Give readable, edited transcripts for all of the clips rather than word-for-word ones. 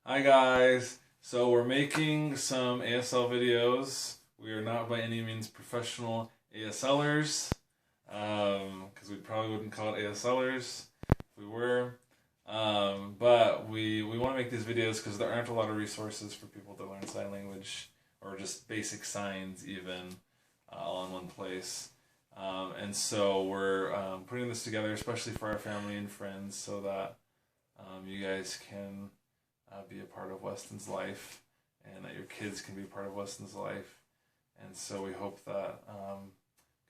Hi guys! So we're making some ASL videos. We are not by any means professional ASLers, because we probably wouldn't call it ASLers if we were. But we want to make these videos because there aren't a lot of resources for people to learn sign language or just basic signs even all in one place. And so we're putting this together especially for our family and friends so that you guys can be a part of Weston's life and that your kids can be a part of Weston's life. And so we hope that can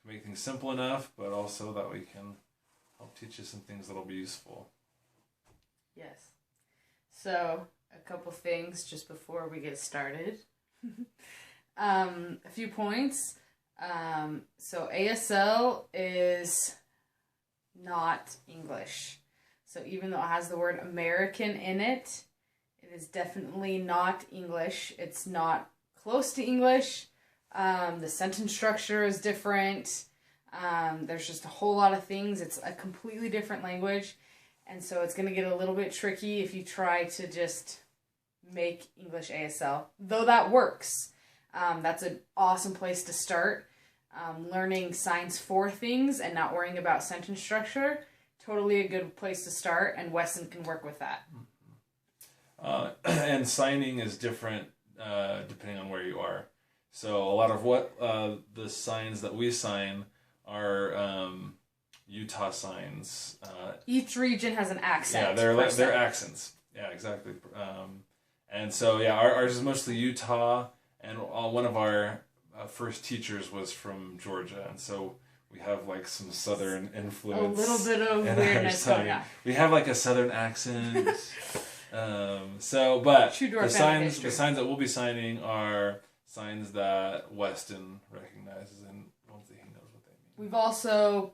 make things simple enough, but also that we can help teach you some things that'll be useful. Yes. So, a couple things just before we get started. A few points. So ASL is not English. So even though it has the word American in it, it is definitely not English. It's not close to English. The sentence structure is different. There's just a whole lot of things. It's a completely different language. And so it's going to get a little bit tricky if you try to just make English ASL. Though that works. That's an awesome place to start. Learning signs for things and not worrying about sentence structure. Totally a good place to start, and Weston can work with that. And signing is different depending on where you are. So a lot of what the signs that we sign are Utah signs. Each region has an accent. Yeah, they're accents. Yeah, exactly. And so yeah, ours is mostly Utah, and one of our first teachers was from Georgia, and so we have like some southern influence. A little bit of weirdness going on. We have like a southern accent. But the signs that we'll be signing are signs that Weston recognizes and ones that he knows what they mean. We've also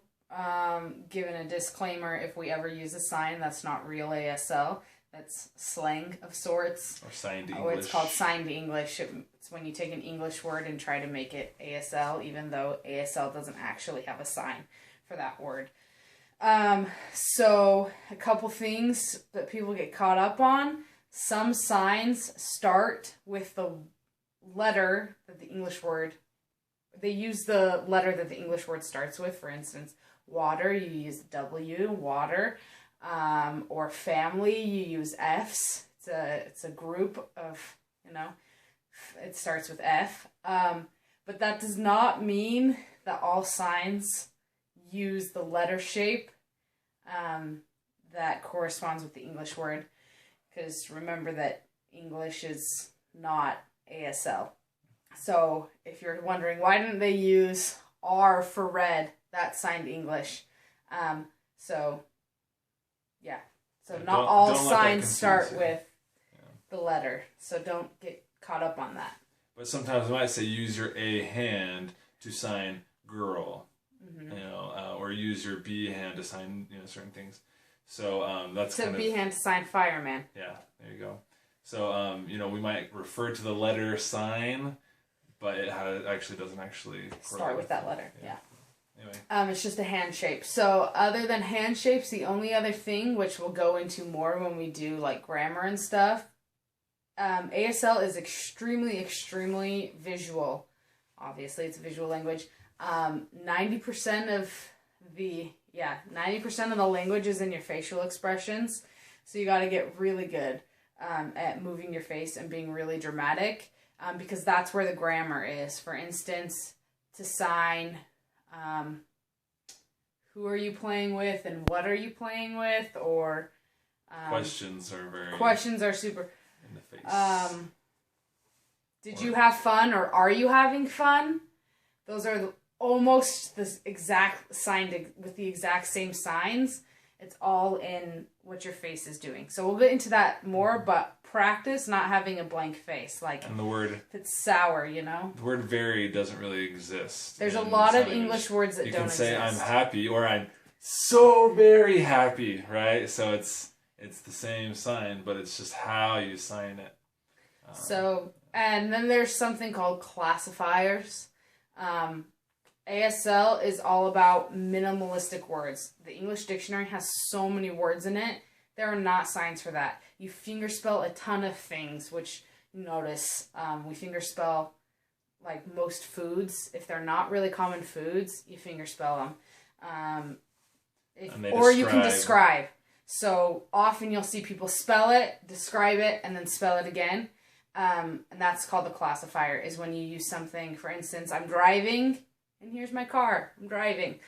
given a disclaimer if we ever use a sign that's not real ASL. That's slang of sorts. Or signed English. Oh, it's called signed English. It's when you take an English word and try to make it ASL, even though ASL doesn't actually have a sign for that word. So, a couple things that people get caught up on. Some signs start with the letter that the English word... They use the letter that the English word starts with. For instance, water, you use W, water. Or family, you use F's. It's a group of, it starts with F. But that does not mean that all signs use the letter shape that corresponds with the English word. Because remember that English is not ASL. So if you're wondering, why didn't they use R for red? That's signed English. Yeah, so not all signs start with the letter, so don't get caught up on that. But sometimes we might say use your A hand to sign girl, or use your B hand to sign certain things. So that's so B hand to sign fireman. Yeah, there you go. So we might refer to the letter sign, but it actually doesn't start with that letter. Yeah. Anyway. It's just a hand shape. So other than hand shapes, the only other thing, which we'll go into more when we do like grammar and stuff, ASL is extremely, extremely visual. Obviously, it's a visual language. 90% of the language is in your facial expressions. So you got to get really good at moving your face and being really dramatic, because that's where the grammar is. For instance, to sign... who are you playing with and what are you playing with, or questions are super in the face. Did you have fun, or are you having fun? Those are almost the exact signed with the exact same signs. It's all in what your face is doing. So we'll get into that more, but practice not having a blank face. And the word... If it's sour, The word very doesn't really exist. There's a lot of English words that don't exist. You can say I'm happy or I'm so very happy, right? So it's the same sign, but it's just how you sign it. And then there's something called classifiers. ASL is all about minimalistic words. The English dictionary has so many words in it There are not signs for that. You fingerspell a ton of things, which you notice. We fingerspell like most foods. If they're not really common foods, you fingerspell them. Or you can describe. So often you'll see people spell it, describe it, and then spell it again. And that's called the classifier, is when you use something, for instance, I'm driving, and here's my car, I'm driving.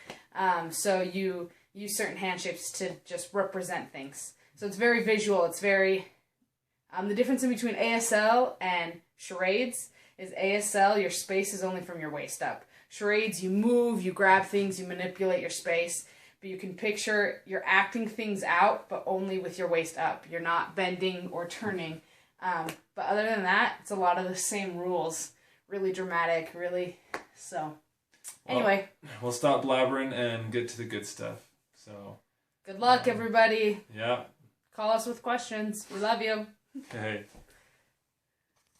So you use certain hand shapes to just represent things. So it's very visual, it's very... the difference in between ASL and charades is ASL, your space is only from your waist up. Charades, you move, you grab things, you manipulate your space. But you can picture you're acting things out, but only with your waist up. You're not bending or turning. But other than that, it's a lot of the same rules. Really dramatic, really. So, anyway. Well, we'll stop blabbering and get to the good stuff. So. Good luck, everybody. Yeah. Call us with questions. We love you. Okay.